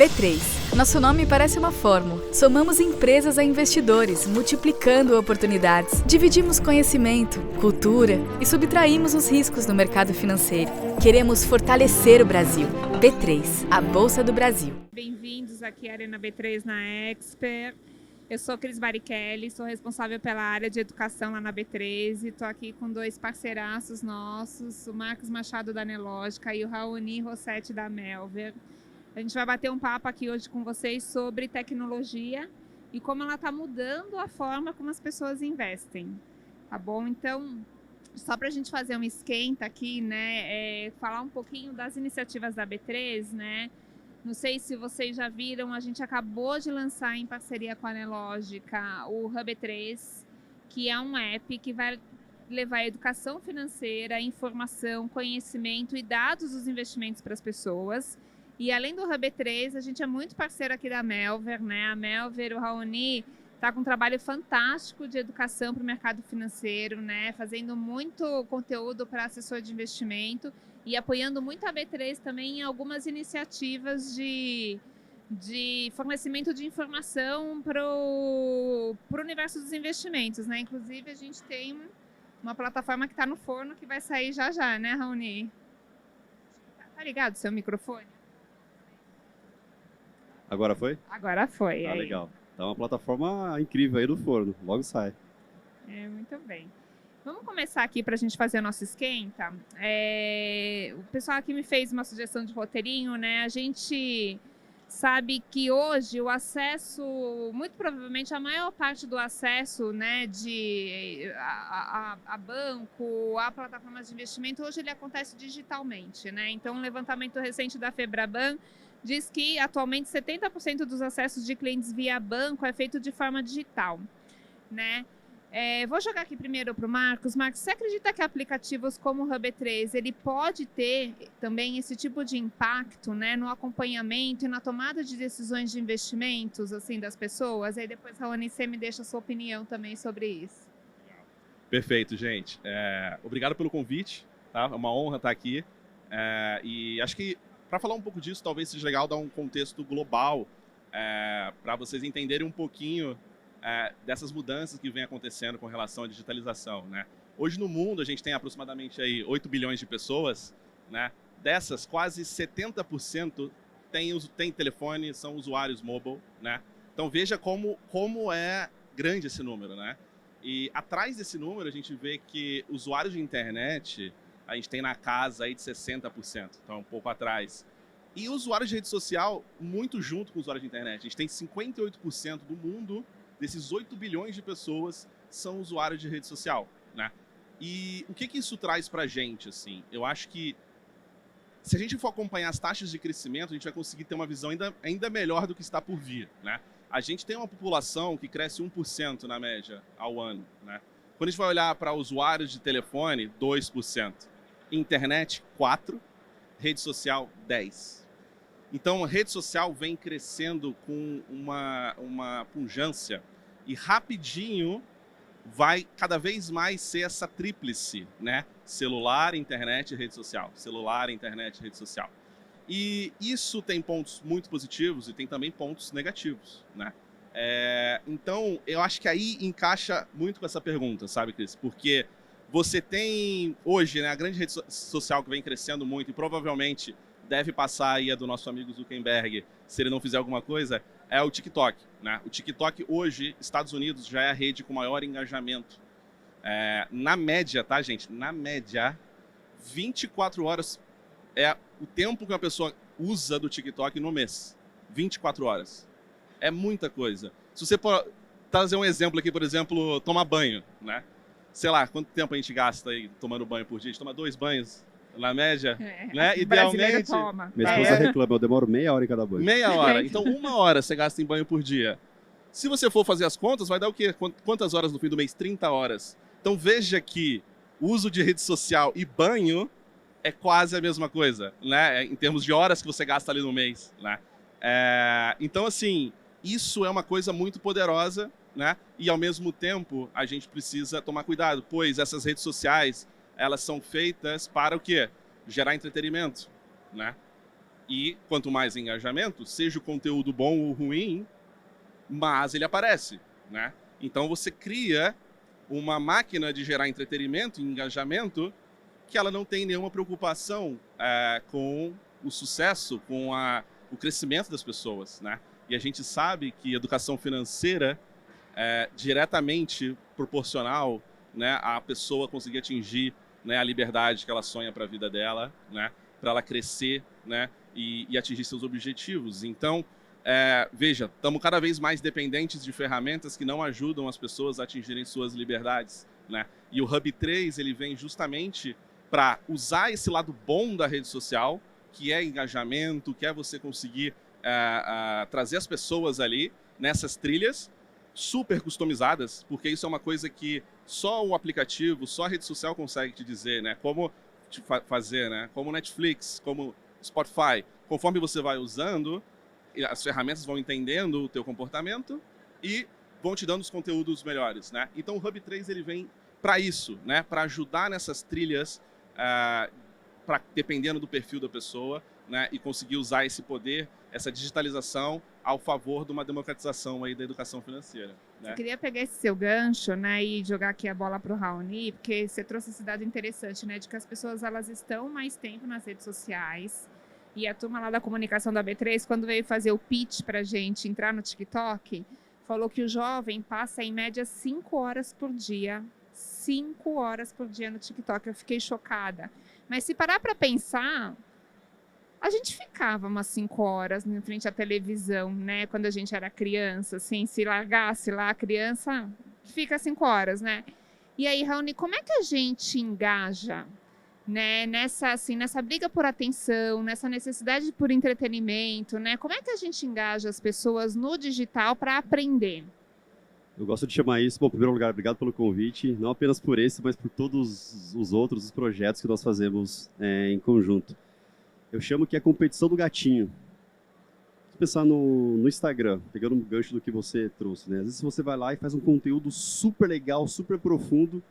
B3. Nosso nome parece uma fórmula. Somamos empresas a investidores, multiplicando oportunidades. Dividimos conhecimento, cultura e subtraímos os riscos no mercado financeiro. Queremos fortalecer o Brasil. B3, a Bolsa do Brasil. Bem-vindos aqui à Arena B3 na Expert. Eu sou Cris Barichelli, sou responsável pela área de educação lá na B3 e estou aqui com dois parceiraços nossos, o Marcos Machado da Nelógica e o Raoni Rossetti da Melver. A gente vai bater um papo aqui hoje com vocês sobre tecnologia e como ela está mudando a forma como as pessoas investem, tá bom? Então, só para a gente fazer um esquenta aqui, né, falar um pouquinho das iniciativas da B3, né? Não sei se vocês já viram, a gente acabou de lançar em parceria com a Nelógica o Hub3, que é um app que vai levar educação financeira, informação, conhecimento e dados dos investimentos para as pessoas. E além do Hub3, a gente é muito parceiro aqui da Melver, né? A Melver, o Raoni, está com um trabalho fantástico de educação para o mercado financeiro, né? Fazendo muito conteúdo para assessor de investimento e apoiando muito a B3 também em algumas iniciativas de fornecimento de informação para o universo dos investimentos, né? Inclusive, a gente tem uma plataforma que está no forno que vai sair já já, né, Raoni? Tá ligado o seu microfone? Agora foi? Agora foi. Ah, aí. legal. Tá uma plataforma incrível aí do forno. Logo sai. Muito bem. Vamos começar aqui para a gente fazer o nosso esquenta. O pessoal aqui me fez uma sugestão de roteirinho, né? A gente sabe que hoje o acesso, muito provavelmente a maior parte do acesso, né, a banco, a plataformas de investimento, hoje ele acontece digitalmente, né? Então, um levantamento recente da Febraban diz que atualmente 70% dos acessos de clientes via banco é feito de forma digital, né? Vou jogar aqui primeiro para o Marcos. Marcos, você acredita que aplicativos como o Hub3 ele pode ter também esse tipo de impacto, né, no acompanhamento e na tomada de decisões de investimentos assim, das pessoas? Aí depois, Raoni, você me deixa a sua opinião também sobre isso. Perfeito, gente. Obrigado pelo convite. Tá? É uma honra estar aqui. E acho que para falar um pouco disso, talvez seja legal dar um contexto global para vocês entenderem um pouquinho dessas mudanças que vem acontecendo com relação à digitalização, né? Hoje no mundo a gente tem aproximadamente aí 8 bilhões de pessoas, né? Dessas, quase 70% tem telefone, são usuários mobile, né? Então veja como é grande esse número, né? E atrás desse número a gente vê que usuários de internet a gente tem na casa aí de 60%, então um pouco atrás. E usuários de rede social, muito junto com usuários de internet. A gente tem 58% do mundo, desses 8 bilhões de pessoas, são usuários de rede social, né? E o que isso traz pra gente, assim? Eu acho que se a gente for acompanhar as taxas de crescimento, a gente vai conseguir ter uma visão ainda melhor do que está por vir, né? A gente tem uma população que cresce 1% na média ao ano, né? Quando a gente vai olhar para usuários de telefone, 2%. Internet, 4%. Rede social, 10%. Então, a rede social vem crescendo com uma pujança e rapidinho vai cada vez mais ser essa tríplice, né? Celular, internet e rede social. Celular, internet e rede social. E isso tem pontos muito positivos e tem também pontos negativos, né? Então, eu acho que aí encaixa muito com essa pergunta, sabe, Cris? Porque você tem hoje, né, a grande rede social que vem crescendo muito e provavelmente deve passar aí a do nosso amigo Zuckerberg, se ele não fizer alguma coisa, é o TikTok, né? O TikTok hoje, Estados Unidos, já é a rede com maior engajamento. Na média, tá, gente? Na média, 24 horas é o tempo que uma pessoa usa do TikTok no mês. 24 horas. É muita coisa. Se você trazer um exemplo aqui, por exemplo, tomar banho, né? Sei lá, quanto tempo a gente gasta aí tomando banho por dia? A gente toma 2 banhos, na média, né? Idealmente. Toma. Minha esposa reclama, eu demoro meia hora em cada banho. Meia hora. Então, 1 hora você gasta em banho por dia. Se você for fazer as contas, vai dar o quê? Quantas horas no fim do mês? 30 horas. Então, veja que o uso de rede social e banho é quase a mesma coisa, né? Em termos de horas que você gasta ali no mês, né? Então, assim, isso é uma coisa muito poderosa, né? E ao mesmo tempo a gente precisa tomar cuidado, pois essas redes sociais elas são feitas para o quê? Gerar entretenimento, né? E quanto mais engajamento, seja o conteúdo bom ou ruim, mas ele aparece, né? Então você cria uma máquina de gerar entretenimento e engajamento que ela não tem nenhuma preocupação com o sucesso, com o crescimento das pessoas, né? E a gente sabe que educação financeira é diretamente proporcional, né, à pessoa conseguir atingir, né, a liberdade que ela sonha para a vida dela, né, para ela crescer, né, e atingir seus objetivos. Então, veja, estamos cada vez mais dependentes de ferramentas que não ajudam as pessoas a atingirem suas liberdades, né? E o Hub3 ele vem justamente para usar esse lado bom da rede social, que é engajamento, que é você conseguir trazer as pessoas ali nessas trilhas super customizadas, porque isso é uma coisa que só o aplicativo, só a rede social consegue te dizer, né? Como fazer, né? Como Netflix, como Spotify. Conforme você vai usando, as ferramentas vão entendendo o teu comportamento e vão te dando os conteúdos melhores, né? Então o Hub3 ele vem para isso, né? Para ajudar nessas trilhas, dependendo do perfil da pessoa, né? E conseguir usar esse poder, essa digitalização ao favor de uma democratização aí da educação financeira, né? Eu queria pegar esse seu gancho, né, e jogar aqui a bola para o Raoni, porque você trouxe esse dado interessante, né, de que as pessoas elas estão mais tempo nas redes sociais. E a turma lá da comunicação da B3, quando veio fazer o pitch para a gente entrar no TikTok, falou que o jovem passa em média 5 horas por dia. 5 horas por dia no TikTok. Eu fiquei chocada. Mas se parar para pensar, a gente ficava umas 5 horas em frente à televisão, né? Quando a gente era criança, assim, se largasse lá a criança, fica 5 horas, né? E aí, Raoni, como é que a gente engaja, né, nessa briga por atenção, nessa necessidade por entretenimento, né? Como é que a gente engaja as pessoas no digital para aprender? Eu gosto de chamar isso, bom, em primeiro lugar, obrigado pelo convite, não apenas por esse, mas por todos os outros os projetos que nós fazemos em conjunto. Eu chamo que é a competição do gatinho. Se pensar no Instagram, pegando um gancho do que você trouxe, né? Às vezes você vai lá e faz um conteúdo super legal, super profundo,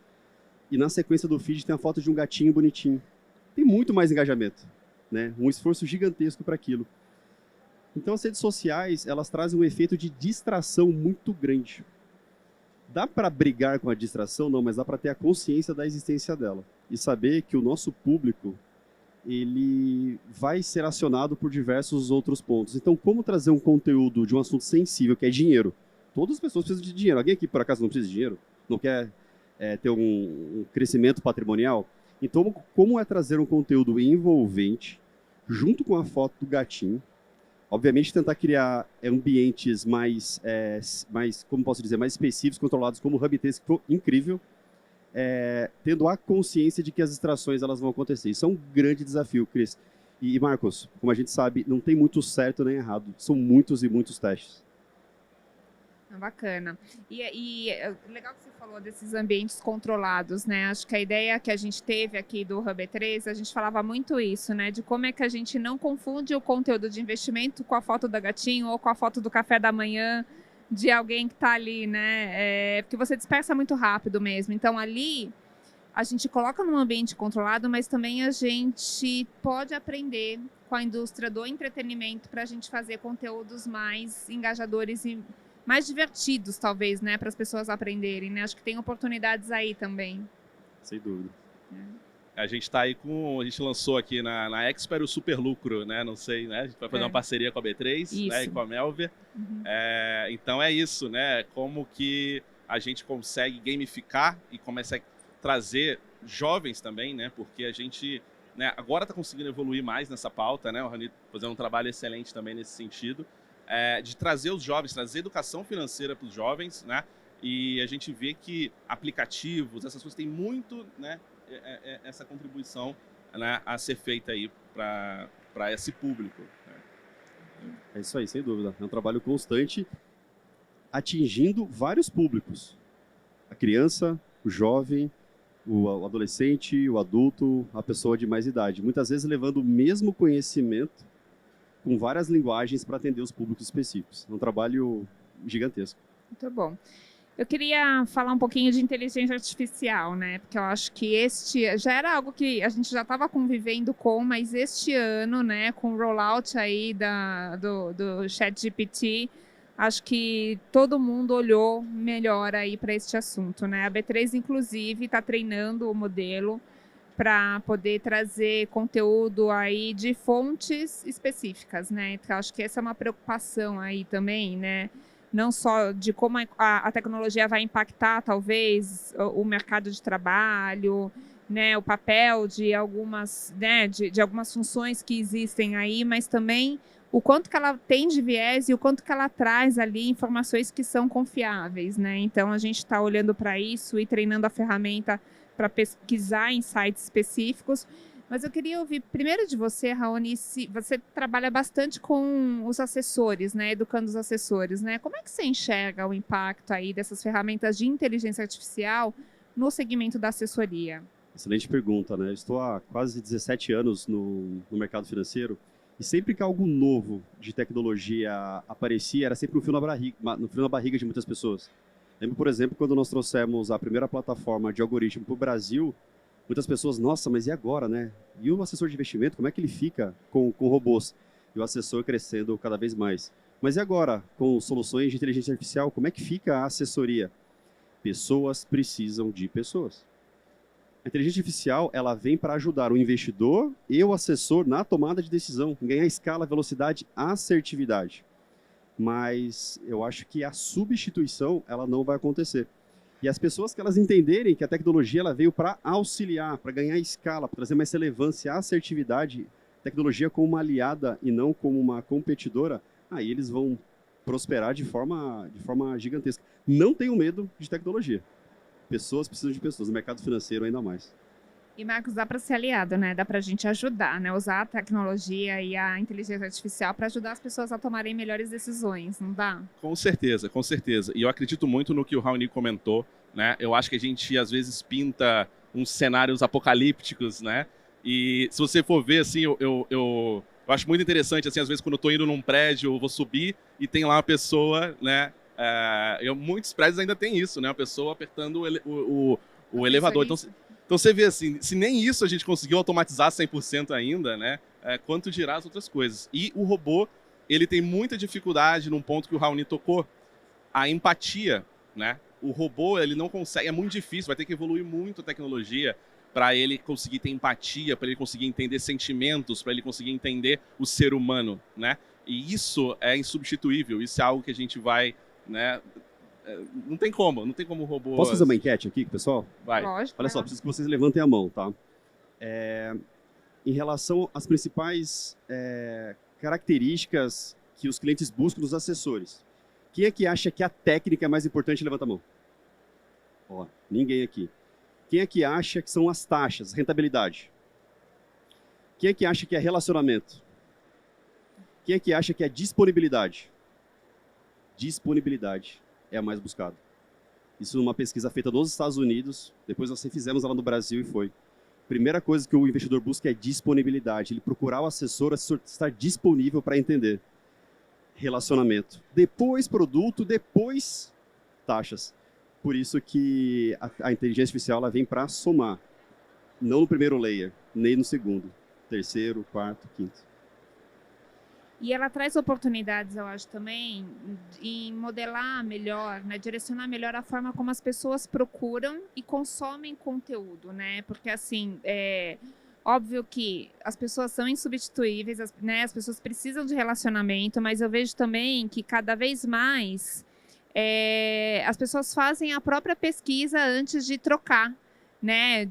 e na sequência do feed tem a foto de um gatinho bonitinho. Tem muito mais engajamento, né? Um esforço gigantesco para aquilo. Então as redes sociais, elas trazem um efeito de distração muito grande. Dá para brigar com a distração? Não, mas dá para ter a consciência da existência dela. E saber que o nosso público, ele vai ser acionado por diversos outros pontos. Então, como trazer um conteúdo de um assunto sensível, que é dinheiro? Todas as pessoas precisam de dinheiro. Alguém aqui, por acaso, não precisa de dinheiro? Não quer ter um crescimento patrimonial? Então, como é trazer um conteúdo envolvente, junto com a foto do gatinho? Obviamente, tentar criar ambientes mais, como posso dizer, mais específicos, controlados, como o Hub3, que foi incrível, tendo a consciência de que as distrações elas vão acontecer. Isso é um grande desafio, Cris. E Marcos, como a gente sabe, não tem muito certo nem errado. São muitos e muitos testes. Bacana. E legal que você falou desses ambientes controlados, né? Acho que a ideia que a gente teve aqui do Hub3, a gente falava muito isso, né? De como é que a gente não confunde o conteúdo de investimento com a foto da gatinho ou com a foto do café da manhã de alguém que está ali, né? Porque você dispersa muito rápido mesmo. Então, ali, a gente coloca num ambiente controlado, mas também a gente pode aprender com a indústria do entretenimento para a gente fazer conteúdos mais engajadores e mais divertidos, talvez, né? Para as pessoas aprenderem, né? Acho que tem oportunidades aí também. Sem dúvida. A gente está aí a gente lançou aqui na Expert o Super Lucro, né? Não sei, né? A gente vai fazer uma parceria com a B3, né? E com a Melvia. Uhum. Então é isso, né? Como que a gente consegue gamificar e começa a trazer jovens também, né? Porque a gente, né, agora está conseguindo evoluir mais nessa pauta, né? O Rani fazendo um trabalho excelente também nesse sentido, de trazer os jovens, trazer educação financeira para os jovens, né? E a gente vê que aplicativos, essas coisas têm muito, né? Essa contribuição, né, a ser feita aí para esse público. Né? É isso aí, sem dúvida. É um trabalho constante, atingindo vários públicos. A criança, o jovem, o adolescente, o adulto, a pessoa de mais idade. Muitas vezes levando o mesmo conhecimento com várias linguagens para atender os públicos específicos. É um trabalho gigantesco. Muito bom. Eu queria falar um pouquinho de inteligência artificial, né? Porque eu acho que este já era algo que a gente já estava convivendo com, mas este ano, né, com o rollout aí do ChatGPT, acho que todo mundo olhou melhor aí para este assunto, né? A B3, inclusive, está treinando o modelo para poder trazer conteúdo aí de fontes específicas, né? Então, acho que essa é uma preocupação aí também, né? Não só de como a tecnologia vai impactar, talvez, o mercado de trabalho, né? O papel de algumas, né? de algumas funções que existem aí, mas também o quanto que ela tem de viés e o quanto que ela traz ali informações que são confiáveis, né? Então, a gente está olhando para isso e treinando a ferramenta para pesquisar em sites específicos. Mas eu queria ouvir primeiro de você, Raoni, se você trabalha bastante com os assessores, né? Educando os assessores, né? Como é que você enxerga o impacto aí dessas ferramentas de inteligência artificial no segmento da assessoria? Excelente pergunta, né? Eu estou há quase 17 anos no mercado financeiro e sempre que algo novo de tecnologia aparecia, era sempre no frio na barriga de muitas pessoas. Lembro, por exemplo, quando nós trouxemos a primeira plataforma de algoritmo para o Brasil, muitas pessoas, nossa, mas e agora, né? E o assessor de investimento, como é que ele fica com robôs? E o assessor crescendo cada vez mais. Mas e agora, com soluções de inteligência artificial, como é que fica a assessoria? Pessoas precisam de pessoas. A inteligência artificial, ela vem para ajudar o investidor e o assessor na tomada de decisão, em ganhar escala, velocidade, assertividade. Mas eu acho que a substituição, ela não vai acontecer. E as pessoas que elas entenderem que a tecnologia ela veio para auxiliar, para ganhar escala, para trazer mais relevância, assertividade, tecnologia como uma aliada e não como uma competidora, aí eles vão prosperar de forma gigantesca. Não tenham medo de tecnologia. Pessoas precisam de pessoas, no mercado financeiro ainda mais. E, Marcos, dá para ser aliado, né? Dá para a gente ajudar, né? Usar a tecnologia e a inteligência artificial para ajudar as pessoas a tomarem melhores decisões, não dá? Com certeza, com certeza. E eu acredito muito no que o Raoni comentou, né? Eu acho que a gente, às vezes, pinta uns cenários apocalípticos, né? E se você for ver, assim, eu acho muito interessante, assim, às vezes, quando eu tô indo num prédio, eu vou subir e tem lá uma pessoa, né? Muitos prédios ainda tem isso, né? A pessoa apertando o elevador. Então você vê assim, se nem isso a gente conseguiu automatizar 100% ainda, né? Quanto dirá as outras coisas. E o robô, ele tem muita dificuldade num ponto que o Raoni tocou, a empatia, né? O robô, ele não consegue, é muito difícil, vai ter que evoluir muito a tecnologia para ele conseguir ter empatia, para ele conseguir entender sentimentos, para ele conseguir entender o ser humano, né? E isso é insubstituível, isso é algo que a gente vai, né? Não tem como o robô... Posso fazer uma enquete aqui, pessoal? Vai. Lógico. Olha só, preciso que vocês levantem a mão, tá? Em relação às principais características que os clientes buscam dos assessores, quem é que acha que a técnica é mais importante? Levanta a mão. Ó, ninguém aqui. Quem é que acha que são as taxas, rentabilidade? Quem é que acha que é relacionamento? Quem é que acha que é disponibilidade? Disponibilidade é a mais buscada. Isso numa pesquisa feita nos Estados Unidos, depois nós fizemos ela no Brasil e foi. Primeira coisa que o investidor busca é disponibilidade, ele procurar o assessor estar disponível para entender. Relacionamento. Depois produto, depois taxas. Por isso que a inteligência artificial ela vem para somar. Não no primeiro layer, nem no segundo. Terceiro, quarto, quinto. E ela traz oportunidades, eu acho, também, em modelar melhor, né, direcionar melhor a forma como as pessoas procuram e consomem conteúdo, né? Porque, assim, óbvio que as pessoas são insubstituíveis, né? As pessoas precisam de relacionamento, mas eu vejo também que cada vez mais as pessoas fazem a própria pesquisa antes de trocar, né,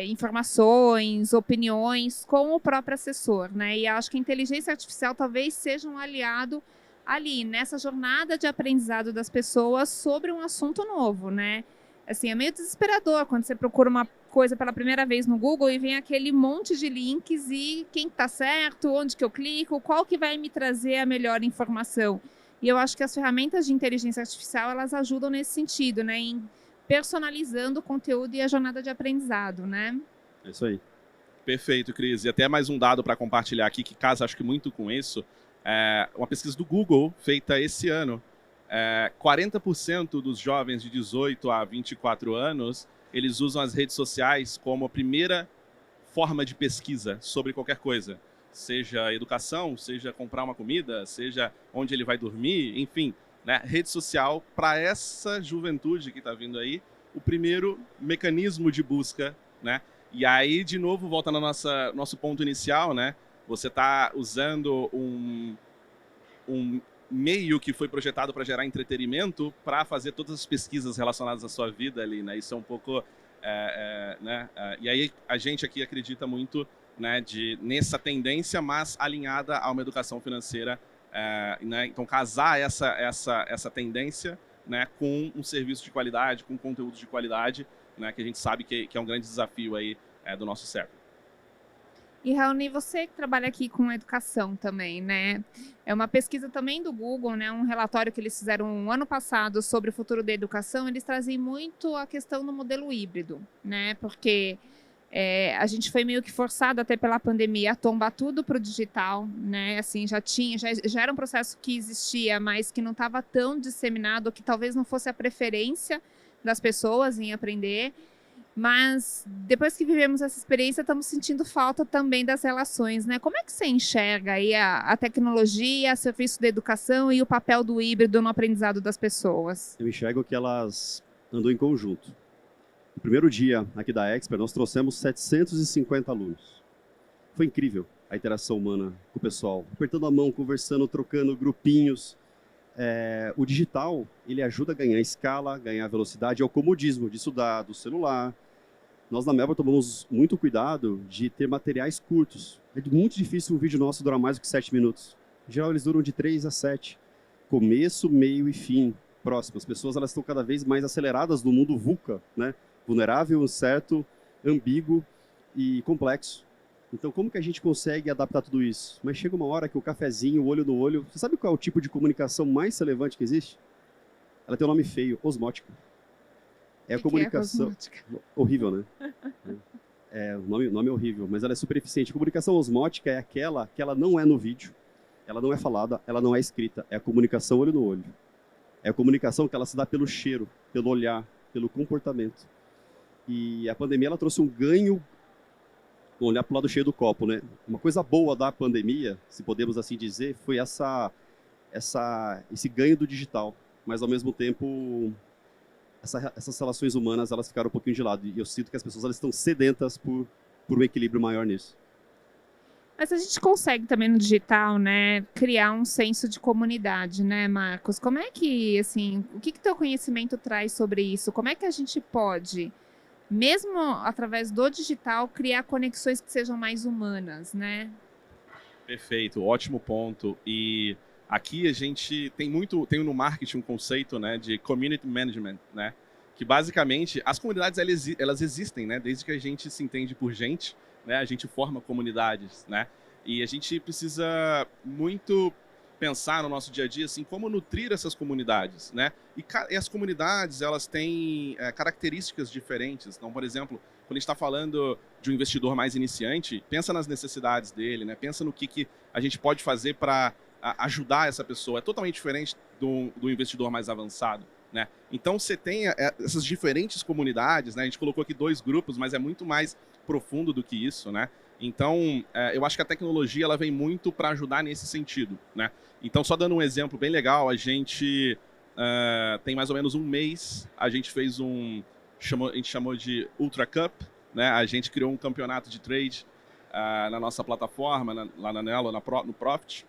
informações, opiniões com o próprio assessor, né? E acho que a inteligência artificial talvez seja um aliado ali nessa jornada de aprendizado das pessoas sobre um assunto novo, né? Assim, é meio desesperador quando você procura uma coisa pela primeira vez no Google e vem aquele monte de links e quem tá certo, onde que eu clico, qual que vai me trazer a melhor informação. E eu acho que as ferramentas de inteligência artificial, elas ajudam nesse sentido, né? Em personalizando o conteúdo e a jornada de aprendizado, né? É isso aí. Perfeito, Cris. E até mais um dado para compartilhar aqui, que casa acho que muito com isso. Uma pesquisa do Google, feita esse ano, 40% dos jovens de 18 a 24 anos, eles usam as redes sociais como a primeira forma de pesquisa sobre qualquer coisa. Seja educação, seja comprar uma comida, seja onde ele vai dormir, enfim, né? Rede social, para essa juventude que está vindo aí, o primeiro mecanismo de busca, né? E aí, de novo, volta no nosso ponto inicial, né? Você está usando um meio que foi projetado para gerar entretenimento para fazer todas as pesquisas relacionadas à sua vida ali, né? Isso é um pouco... né? E aí a gente aqui acredita muito, né, nessa tendência, mas alinhada a uma educação financeira, né? Então casar essa tendência, né, com um serviço de qualidade, com conteúdo de qualidade, né, que a gente sabe que é um grande desafio aí do nosso século. E, Raoni, você que trabalha aqui com educação também, né? É uma pesquisa também do Google, né? Um relatório que eles fizeram ano passado sobre o futuro da educação, eles trazem muito a questão do modelo híbrido, né? Porque a gente foi meio que forçado até pela pandemia a tombar tudo para o digital, né? Assim, já era um processo que existia, mas que não estava tão disseminado, que talvez não fosse a preferência das pessoas em aprender. Mas depois que vivemos essa experiência, estamos sentindo falta também das relações, né? Como é que você enxerga aí a tecnologia, o serviço da educação e o papel do híbrido no aprendizado das pessoas? Eu enxergo que elas andam em conjunto. No primeiro dia aqui da Expert, nós trouxemos 750 alunos. Foi incrível a interação humana com o pessoal, apertando a mão, conversando, trocando grupinhos. O digital, ele ajuda a ganhar escala, ganhar velocidade, é o comodismo de estudar do celular. Nós na Melbourne tomamos muito cuidado de ter materiais curtos. É muito difícil um vídeo nosso durar mais do que 7 minutos. Em geral, eles duram de 3 a 7. Começo, meio e fim. Próximo. As pessoas elas estão cada vez mais aceleradas no mundo VUCA, né? Vulnerável, incerto, ambíguo e complexo. Então, como que a gente consegue adaptar tudo isso? Mas chega uma hora que o cafezinho, o olho no olho... Você sabe qual é o tipo de comunicação mais relevante que existe? Ela tem um nome feio, osmótica. É a comunicação... Horrível, né? O nome é horrível, mas ela é super eficiente. A comunicação osmótica é aquela que ela não é no vídeo, ela não é falada, ela não é escrita. É a comunicação olho no olho. É a comunicação que ela se dá pelo cheiro, pelo olhar, pelo comportamento. E a pandemia ela trouxe um ganho... Vamos olhar para o lado cheio do copo, né? Uma coisa boa da pandemia, se podemos assim dizer, foi esse ganho do digital. Mas, ao mesmo tempo, essas relações humanas elas ficaram um pouquinho de lado. E eu sinto que as pessoas elas estão sedentas por um equilíbrio maior nisso. Mas a gente consegue também no digital, né, criar um senso de comunidade, né, Marcos? Como é que, assim, o que teu conhecimento traz sobre isso? Como é que a gente pode... mesmo através do digital, criar conexões que sejam mais humanas, né? Perfeito, ótimo ponto. E aqui a gente tem no marketing um conceito, né, de community management, né? Que basicamente as comunidades elas existem, né? Desde que a gente se entende por gente, né? A gente forma comunidades, né? E a gente precisa muito pensar no nosso dia a dia, assim, como nutrir essas comunidades, né? E as comunidades, elas têm características diferentes. Então, por exemplo, quando a gente está falando de um investidor mais iniciante, pensa nas necessidades dele, né? Pensa no que a gente pode fazer para ajudar essa pessoa. É totalmente diferente do investidor mais avançado, né? Então, você tem essas diferentes comunidades, né? A gente colocou aqui 2 grupos, mas é muito mais profundo do que isso, né? Então, eu acho que a tecnologia ela vem muito para ajudar nesse sentido, né? Então, só dando um exemplo bem legal, a gente tem mais ou menos um mês, a gente fez a gente chamou de Ultra Cup, né? A gente criou um campeonato de trade na nossa plataforma, lá na Nelo, no Profit,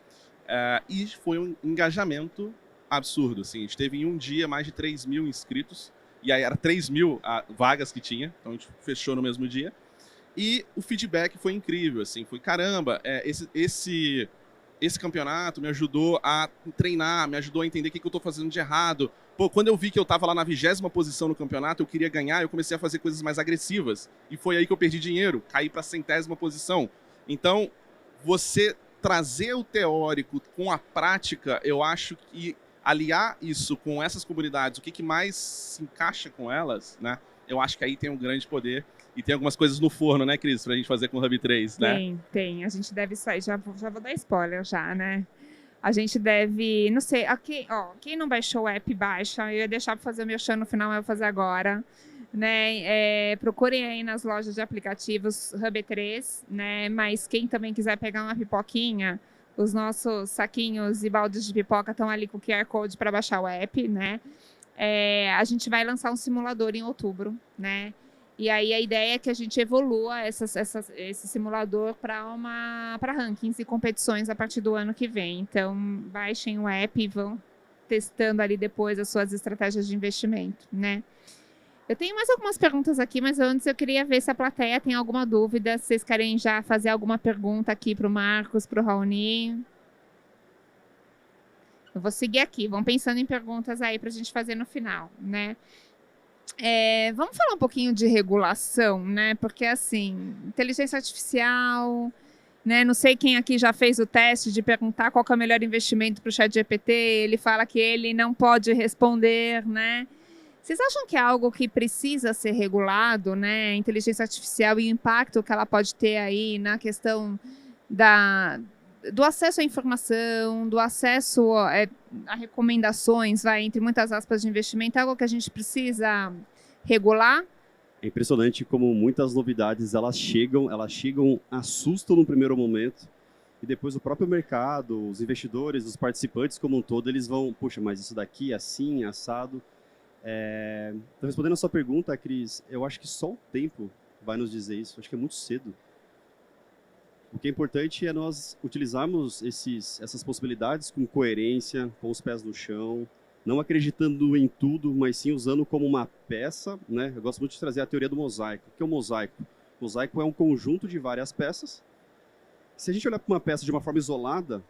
e foi um engajamento absurdo, assim. A gente teve em um dia mais de 3 mil inscritos, e aí era 3 mil vagas que tinha, então a gente fechou no mesmo dia. E o feedback foi incrível, assim, foi caramba, esse campeonato me ajudou a treinar, me ajudou a entender o que eu estou fazendo de errado. Pô, quando eu vi que eu estava lá na 20ª posição no campeonato, eu queria ganhar, eu comecei a fazer coisas mais agressivas. E foi aí que eu perdi dinheiro, caí para a 100ª posição. Então, você trazer o teórico com a prática, eu acho que aliar isso com essas comunidades, o que mais se encaixa com elas, né? Eu acho que aí tem um grande poder. E tem algumas coisas no forno, né, Cris, pra gente fazer com o Hub 3, né? Tem. A gente deve sair, já vou dar spoiler já, né? A gente deve, não sei, aqui, ó, quem não baixou o app, baixa. Eu ia deixar para fazer o meu show no final, mas eu vou fazer agora. Né? Procurem aí nas lojas de aplicativos Hub3, né? Mas quem também quiser pegar uma pipoquinha, os nossos saquinhos e baldes de pipoca estão ali com o QR Code para baixar o app, né? A gente vai lançar um simulador em outubro, né? E aí a ideia é que a gente evolua esse simulador para rankings e competições a partir do ano que vem. Então, baixem o app e vão testando ali depois as suas estratégias de investimento, né? Eu tenho mais algumas perguntas aqui, mas antes eu queria ver se a plateia tem alguma dúvida, se vocês querem já fazer alguma pergunta aqui para o Marcos, para o Raoni. Eu vou seguir aqui, vão pensando em perguntas aí para a gente fazer no final, né? Vamos falar um pouquinho de regulação, né? Porque, assim, inteligência artificial, né? Não sei quem aqui já fez o teste de perguntar qual que é o melhor investimento para o ChatGPT. Ele fala que ele não pode responder, né? Vocês acham que é algo que precisa ser regulado, né? A inteligência artificial e o impacto que ela pode ter aí na questão do acesso à informação, do acesso a recomendações, entre muitas aspas, de investimento, é algo que a gente precisa regular? É impressionante como muitas novidades elas chegam, assustam no primeiro momento, e depois o próprio mercado, os investidores, os participantes como um todo, eles vão, puxa, mas isso daqui é assim, assado. Então, respondendo a sua pergunta, Cris, eu acho que só o tempo vai nos dizer isso, acho que é muito cedo. O que é importante é nós utilizarmos essas possibilidades com coerência, com os pés no chão, não acreditando em tudo, mas sim usando como uma peça, né? Eu gosto muito de trazer a teoria do mosaico. O que é o mosaico? O mosaico é um conjunto de várias peças. Se a gente olhar para uma peça de uma forma isolada,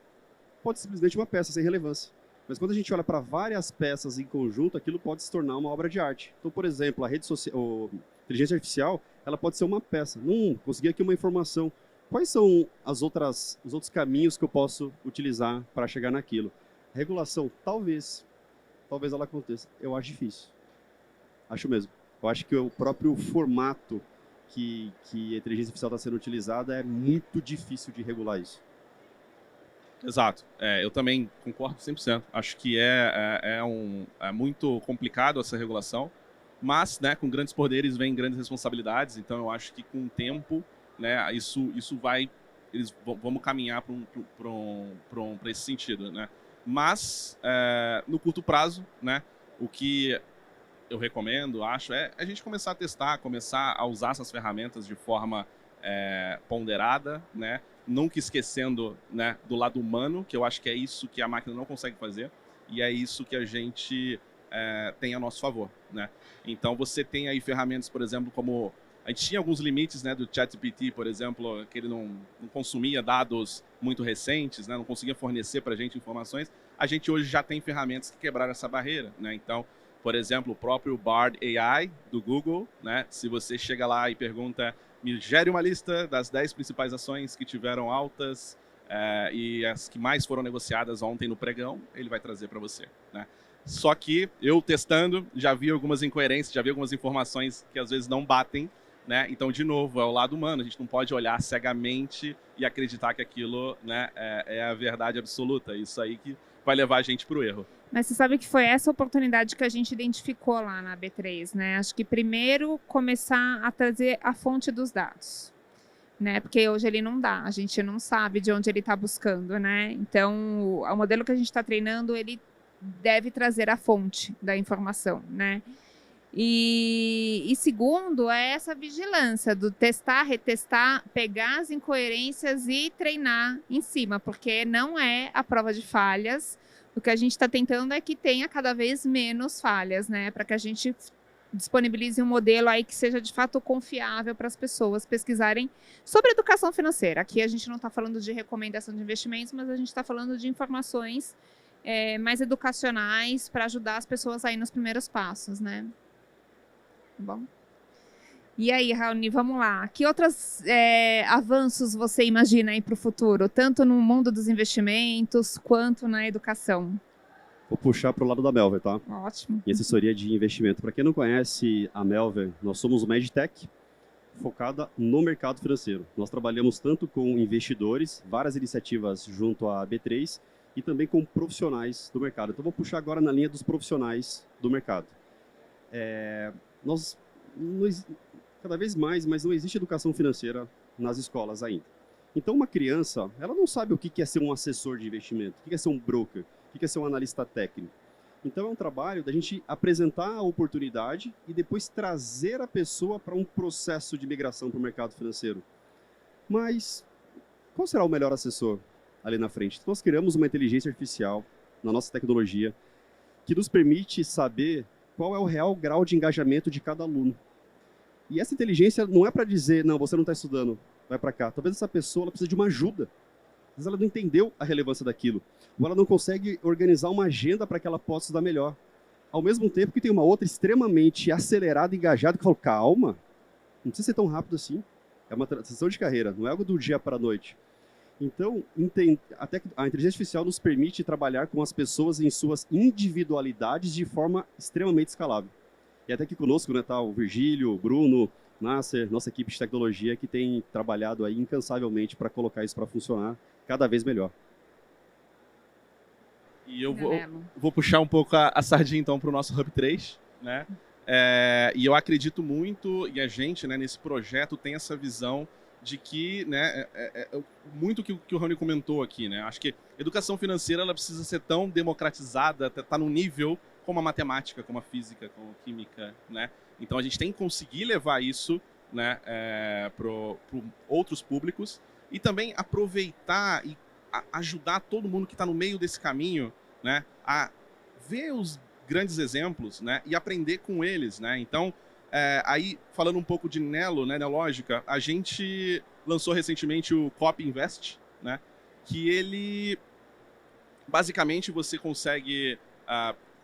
pode ser simplesmente uma peça sem relevância. Mas quando a gente olha para várias peças em conjunto, aquilo pode se tornar uma obra de arte. Então, por exemplo, a inteligência artificial, ela pode ser uma peça. Consegui aqui uma informação. Quais são os outros caminhos que eu posso utilizar para chegar naquilo? A regulação, talvez ela aconteça. Eu acho difícil. Acho mesmo. Eu acho que o próprio formato que a inteligência artificial está sendo utilizada é muito difícil de regular isso. Exato. Eu também concordo 100%. Acho que é muito complicado essa regulação, mas, né, com grandes poderes vem grandes responsabilidades, então eu acho que com o tempo, né, vamos caminhar para esse sentido, né? Mas no curto prazo, né, o que eu recomendo, acho, é a gente começar a testar, começar a usar essas ferramentas de forma ponderada, né? Nunca esquecendo, né, do lado humano, que eu acho que é isso que a máquina não consegue fazer, e é isso que a gente tem a nosso favor, né? Então você tem aí ferramentas, por exemplo, como a gente tinha alguns limites, né, do ChatGPT, por exemplo, que ele não consumia dados muito recentes, né, não conseguia fornecer para a gente informações. A gente hoje já tem ferramentas que quebraram essa barreira, né? Então, por exemplo, o próprio Bard AI do Google, né? Se você chega lá e pergunta, me gere uma lista das 10 principais ações que tiveram altas e as que mais foram negociadas ontem no pregão, ele vai trazer para você, né? Só que eu testando, já vi algumas incoerências, já vi algumas informações que às vezes não batem, né? Então, de novo, é o lado humano. A gente não pode olhar cegamente e acreditar que aquilo, né, é a verdade absoluta. Isso aí que vai levar a gente para o erro. Mas você sabe que foi essa oportunidade que a gente identificou lá na B3, né? Acho que primeiro começar a trazer a fonte dos dados, né? Porque hoje ele não dá, a gente não sabe de onde ele está buscando, né? Então, o modelo que a gente está treinando, ele deve trazer a fonte da informação, né? E segundo, é essa vigilância do testar, retestar, pegar as incoerências e treinar em cima, porque não é a prova de falhas. O que a gente está tentando é que tenha cada vez menos falhas, né? Para que a gente disponibilize um modelo aí que seja de fato confiável para as pessoas pesquisarem sobre educação financeira. Aqui a gente não está falando de recomendação de investimentos, mas a gente está falando de informações mais educacionais para ajudar as pessoas aí nos primeiros passos, né? Bom. E aí, Raoni, vamos lá. Que outros avanços você imagina aí para o futuro, tanto no mundo dos investimentos quanto na educação? Vou puxar para o lado da Melver, tá? Ótimo. E assessoria de investimento. Para quem não conhece a Melver, nós somos uma EdTech focada no mercado financeiro. Nós trabalhamos tanto com investidores, várias iniciativas junto à B3, e também com profissionais do mercado. Então, vou puxar agora na linha dos profissionais do mercado. Nós, cada vez mais, mas não existe educação financeira nas escolas ainda. Então, uma criança, ela não sabe o que é ser um assessor de investimento, o que é ser um broker, o que é ser um analista técnico. Então, é um trabalho da gente apresentar a oportunidade e depois trazer a pessoa para um processo de migração para o mercado financeiro. Mas, qual será o melhor assessor ali na frente? Nós criamos uma inteligência artificial na nossa tecnologia que nos permite saber qual é o real grau de engajamento de cada aluno. E essa inteligência não é para dizer, não, você não está estudando, vai para cá. Talvez essa pessoa ela precise de uma ajuda. Às vezes ela não entendeu a relevância daquilo. Ou ela não consegue organizar uma agenda para que ela possa estudar melhor. Ao mesmo tempo que tem uma outra extremamente acelerada e engajada que fala, calma, não precisa ser tão rápido assim. É uma transição de carreira, não é algo do dia para a noite. Então, até que a inteligência artificial nos permite trabalhar com as pessoas em suas individualidades de forma extremamente escalável. E até aqui conosco, né, tá o Virgílio, o Bruno, Nasser, nossa equipe de tecnologia que tem trabalhado aí incansavelmente para colocar isso para funcionar cada vez melhor. E eu vou puxar um pouco a sardinha então para o nosso Hub 3, né? E eu acredito muito, e a gente, né, nesse projeto tem essa visão de que, né, muito que o Rony comentou aqui, né? Acho que educação financeira ela precisa ser tão democratizada, tá no nível como a matemática, como a física, como a química, né? Então a gente tem que conseguir levar isso, né, para outros públicos e também aproveitar e ajudar todo mundo que está no meio desse caminho, né, a ver os grandes exemplos, né, e aprender com eles, né? Então, aí falando um pouco de Nelo, né, Nelógica, a gente lançou recentemente o Copy Invest, né, que ele basicamente você consegue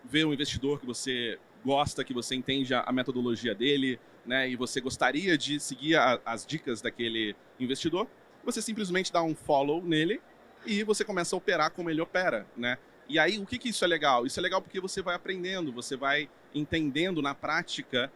ver um investidor que você gosta, que você entende a metodologia dele, né, e você gostaria de seguir as dicas daquele investidor, você simplesmente dá um follow nele e você começa a operar como ele opera, né? E aí, o que isso é legal? Isso é legal porque você vai aprendendo, você vai entendendo na prática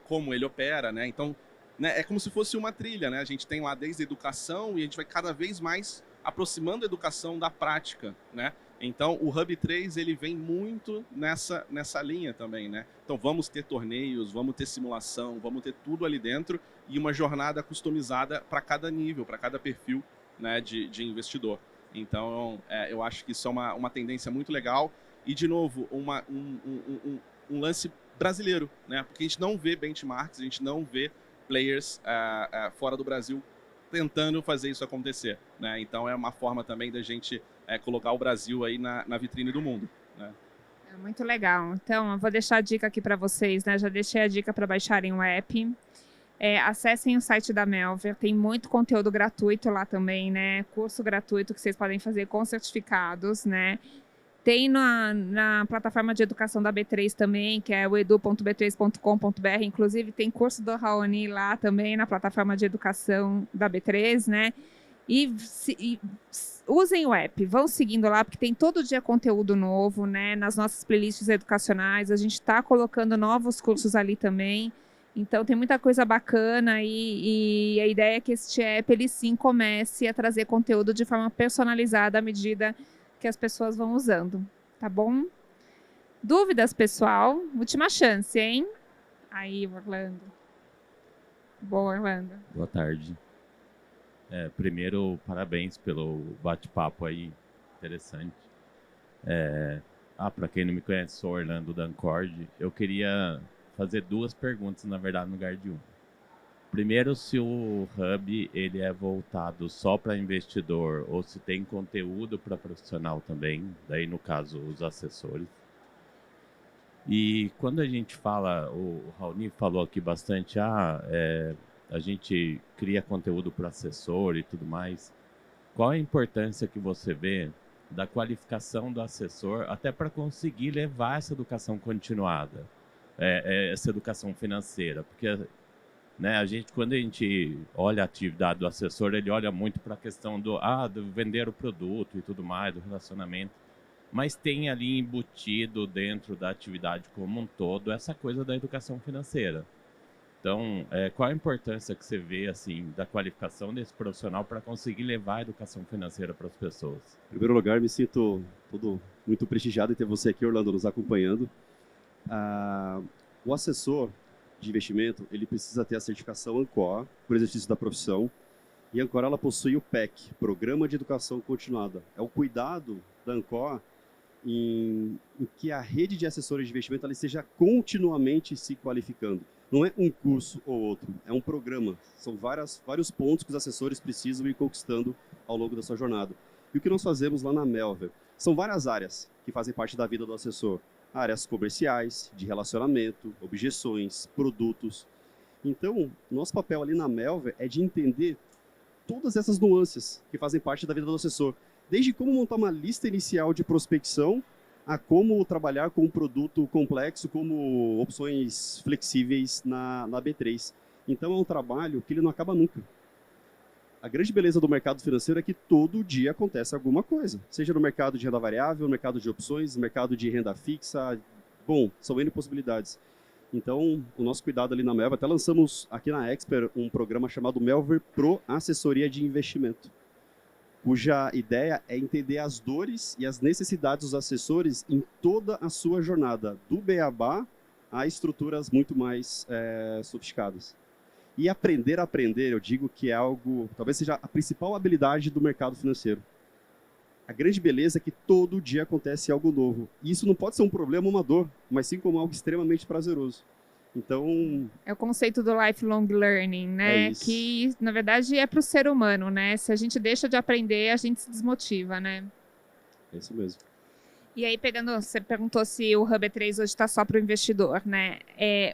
como ele opera, né? Então, né, é como se fosse uma trilha, né? A gente tem lá desde a educação e a gente vai cada vez mais aproximando a educação da prática, né? Então, o Hub 3, ele vem muito nessa linha também, né? Então, vamos ter torneios, vamos ter simulação, vamos ter tudo ali dentro e uma jornada customizada para cada nível, para cada perfil, né, de investidor. Então, eu acho que isso é uma tendência muito legal e, de novo, um lance brasileiro, né? Porque a gente não vê benchmarks, a gente não vê players fora do Brasil tentando fazer isso acontecer, né? Então, é uma forma também da gente colocar o Brasil aí na vitrine do mundo, né? É muito legal. Então, eu vou deixar a dica aqui para vocês, né? Já deixei a dica para baixarem o app. Acessem o site da Melver, tem muito conteúdo gratuito lá também, né? Curso gratuito que vocês podem fazer com certificados, né? Tem na plataforma de educação da B3 também, que é o edu.b3.com.br. Inclusive, tem curso do Raoni lá também na plataforma de educação da B3, né? E usem o app, vão seguindo lá, porque tem todo dia conteúdo novo, né? Nas nossas playlists educacionais, a gente está colocando novos cursos ali também. Então, tem muita coisa bacana e a ideia é que este app, ele sim, comece a trazer conteúdo de forma personalizada à medida que as pessoas vão usando, tá bom? Dúvidas, pessoal? Última chance, hein? Aí, Orlando. Boa, Orlando. Boa tarde. Primeiro, parabéns pelo bate-papo aí, interessante. Para quem não me conhece, sou Orlando Dancord. Eu queria fazer duas perguntas, na verdade, no lugar de uma. Primeiro, se o Hub ele é voltado só para investidor ou se tem conteúdo para profissional também, daí no caso os assessores. E quando a gente fala, o Raoni falou aqui bastante, a gente cria conteúdo para assessor e tudo mais. Qual a importância que você vê da qualificação do assessor até para conseguir levar essa educação continuada? Essa educação financeira, porque, né, quando a gente olha a atividade do assessor, ele olha muito para a questão do vender o produto e tudo mais, do relacionamento, mas tem ali embutido dentro da atividade como um todo essa coisa da educação financeira. Então, qual a importância que você vê assim da qualificação desse profissional para conseguir levar a educação financeira para as pessoas? Em primeiro lugar, me sinto todo muito prestigiado em ter você aqui, Orlando, nos acompanhando. O assessor de investimento, ele precisa ter a certificação ANCOR, por exercício da profissão, e a ANCOR ela possui o PEC, Programa de Educação Continuada. É o cuidado da ANCOR em que a rede de assessores de investimento ela esteja continuamente se qualificando. Não é um curso ou outro, é um programa. São vários pontos que os assessores precisam ir conquistando ao longo da sua jornada. E o que nós fazemos lá na Melver? São várias áreas que fazem parte da vida do assessor. Áreas comerciais, de relacionamento, objeções, produtos. Então, nosso papel ali na Melver é de entender todas essas nuances que fazem parte da vida do assessor. Desde como montar uma lista inicial de prospecção, a como trabalhar com um produto complexo, como opções flexíveis na B3. Então é um trabalho que ele não acaba nunca. A grande beleza do mercado financeiro é que todo dia acontece alguma coisa. Seja no mercado de renda variável, no mercado de opções, no mercado de renda fixa. Bom, são N possibilidades. Então, o nosso cuidado ali na Melver, até lançamos aqui na Expert um programa chamado Melver Pro Assessoria de Investimento, cuja ideia é entender as dores e as necessidades dos assessores em toda a sua jornada, do beabá a estruturas muito mais sofisticadas. E aprender a aprender, eu digo que é algo, talvez seja a principal habilidade do mercado financeiro. A grande beleza é que todo dia acontece algo novo. E isso não pode ser um problema ou uma dor, mas sim como algo extremamente prazeroso. Então... É o conceito do lifelong learning, né? Que, na verdade, é para o ser humano, né? Se a gente deixa de aprender, a gente se desmotiva, né? É isso mesmo. E aí, você perguntou se o Hub E3 hoje está só para o investidor, né?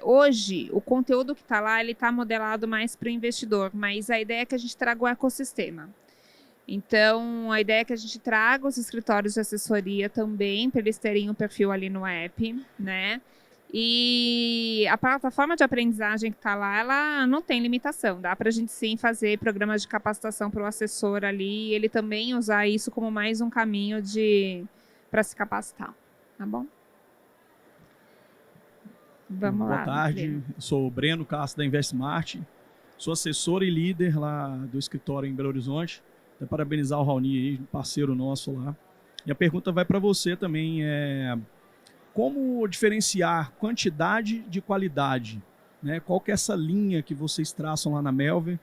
Hoje, o conteúdo que está lá, ele está modelado mais para o investidor, mas a ideia é que a gente traga o ecossistema. Então, a ideia é que a gente traga os escritórios de assessoria também, para eles terem um perfil ali no app, né? E a plataforma de aprendizagem que está lá, ela não tem limitação. Dá para a gente sim fazer programas de capacitação para o assessor ali e ele também usar isso como mais um caminho para se capacitar. Tá bom? Vamos lá. Boa tarde, eu sou o Breno Castro da InvestSmart, sou assessor e líder lá do escritório em Belo Horizonte. Até parabenizar o Raoni, parceiro nosso lá. E a pergunta vai para você também, como diferenciar quantidade de qualidade? Né? Qual que é essa linha que vocês traçam lá na Melver?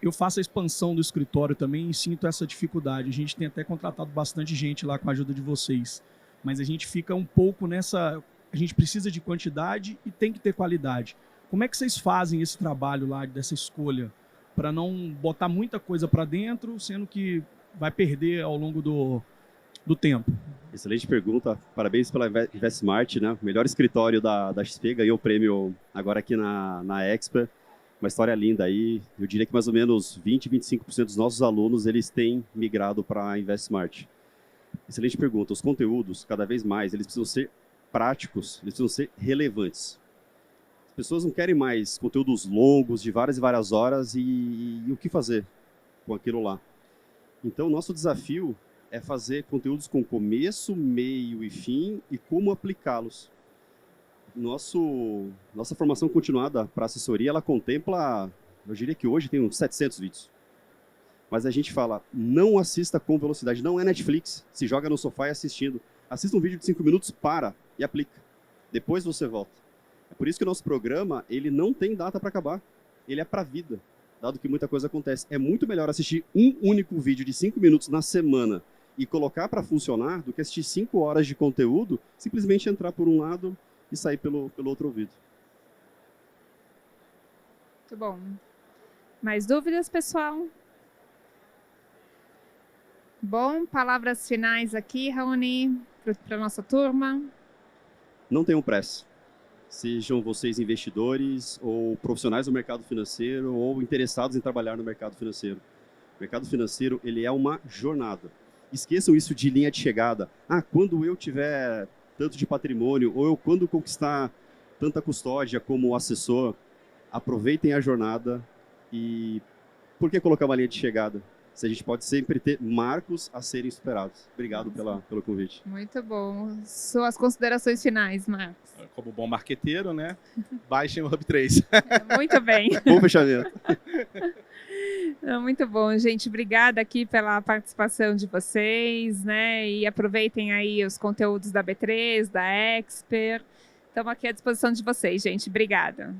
Eu faço a expansão do escritório também e sinto essa dificuldade. A gente tem até contratado bastante gente lá com a ajuda de vocês. Mas a gente fica um pouco nessa... A gente precisa de quantidade e tem que ter qualidade. Como é que vocês fazem esse trabalho lá, dessa escolha? Para não botar muita coisa para dentro, sendo que vai perder ao longo do tempo. Excelente pergunta. Parabéns pela InvestSmart, né? O melhor escritório da XP, ganhou o prêmio agora aqui na Expert. Uma história linda aí. Eu diria que mais ou menos 20, 25% dos nossos alunos eles têm migrado para a InvestSmart. Excelente pergunta. Os conteúdos, cada vez mais, eles precisam ser práticos, eles precisam ser relevantes. As pessoas não querem mais conteúdos longos, de várias e várias horas, e o que fazer com aquilo lá. Então, nosso desafio é fazer conteúdos com começo, meio e fim, e como aplicá-los. Nossa formação continuada para assessoria, ela contempla, eu diria que hoje tem uns 700 vídeos. Mas a gente fala, não assista com velocidade, não é Netflix, se joga no sofá e assistindo. Assista um vídeo de 5 minutos, para e aplica. Depois você volta. É por isso que o nosso programa, ele não tem data para acabar. Ele é para a vida, dado que muita coisa acontece. É muito melhor assistir um único vídeo de 5 minutos na semana e colocar para funcionar do que assistir 5 horas de conteúdo, simplesmente entrar por um lado e sair pelo outro ouvido. Muito bom. Mais dúvidas, pessoal? Bom, palavras finais aqui, Raoni, para a nossa turma. Não tenham pressa. Sejam vocês investidores ou profissionais do mercado financeiro ou interessados em trabalhar no mercado financeiro. O mercado financeiro, ele é uma jornada. Esqueçam isso de linha de chegada. Quando eu tiver tanto de patrimônio ou eu quando conquistar tanta custódia como assessor, aproveitem a jornada. E por que colocar uma linha de chegada? se a gente pode sempre ter marcos a serem superados. Obrigado pelo convite. Muito bom. Suas considerações finais, Marcos. Como bom marqueteiro, né? Baixem o Hub3. Muito bem. Bom fechamento. Muito bom, gente. Obrigada aqui pela participação de vocês, né? E aproveitem aí os conteúdos da B3, da Expert. Estamos aqui à disposição de vocês, gente. Obrigada.